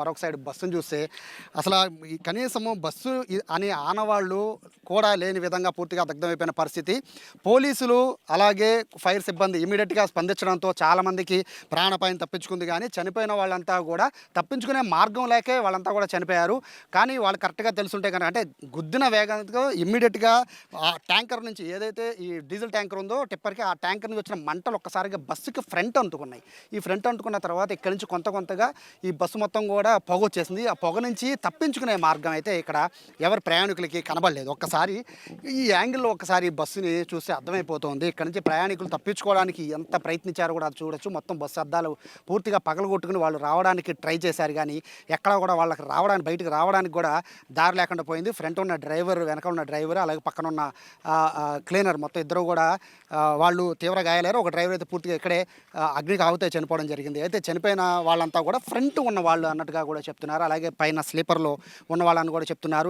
మరొక సైడ్ బస్సును చూస్తే అసలు ఈ కనీసము బస్సు అనే ఆనవాళ్ళు కూడా లేని విధంగా పూర్తిగా దగ్ధమైపోయిన పరిస్థితి. పోలీసులు అలాగే ఫైర్ సిబ్బంది ఇమీడియట్గా స్పందించడంతో చాలామందికి ప్రాణాపాయం తప్పించుకుంది. కానీ చనిపోయిన వాళ్ళంతా కూడా తప్పించుకునే మార్గం లేకే వాళ్ళంతా కూడా చనిపోయారు. కానీ వాళ్ళు కరెక్ట్గా తెలుసుంటే కనుక అంటే గుద్దిన వేగంతో ఇమ్మీడియట్గా ఆ ట్యాంకర్ నుంచి ఏదైతే ఈ డీజిల్ ట్యాంకర్ ఉందో టిప్పర్కి ఆ ట్యాంకర్ నుంచి వచ్చిన మంటలు ఒక్కసారిగా బస్సుకి ఫ్రంట్ అంటుకున్నాయి. ఈ ఫ్రంట్ అంటుకున్న తర్వాత ఇక్కడి నుంచి కొంతగా ఈ బస్సు మొత్తం కూడా పొగ వచ్చేసింది. ఆ పొగ నుంచి తప్పించుకునే మార్గం అయితే ఇక్కడ ఎవరి ప్రయాణికులకి కనబడలేదు. ఒక్కసారి ఈ యాంగిల్లో ఒక్కసారి బస్సుని చూస్తే అర్థమైపోతుంది. ఇక్కడ నుంచి ప్రయాణికులు తప్పించుకోవడానికి ఎంత ప్రయత్నించారో కూడా అది చూడొచ్చు. మొత్తం బస్సు అద్దాలు పూర్తిగా పగలగొట్టుకుని వాళ్ళు రావడానికి ట్రై చేశారు. కానీ ఎక్కడ కూడా వాళ్ళకి బయటకు రావడానికి కూడా దారి లేకుండా పోయింది. ఫ్రంట్ ఉన్న డ్రైవర్, వెనక ఉన్న డ్రైవర్, అలాగే పక్కన ఉన్న క్లీనర్ మొత్తం ఇద్దరు కూడా వాళ్ళు తీవ్ర గాయాలయ్యారు. ఒక డ్రైవర్ అయితే పూర్తిగా ఇక్కడే అగ్నికి ఆహుతి చనిపోవడం జరిగింది. అయితే చనిపోయిన వాళ్ళంతా కూడా ఫ్రంట్ ఉన్న వాళ్ళు అన్నట్టుగా కూడా చెప్తున్నారు. అలాగే పైన స్లీపర్లో ఉన్న వాళ్ళని కూడా చెప్తున్నారు.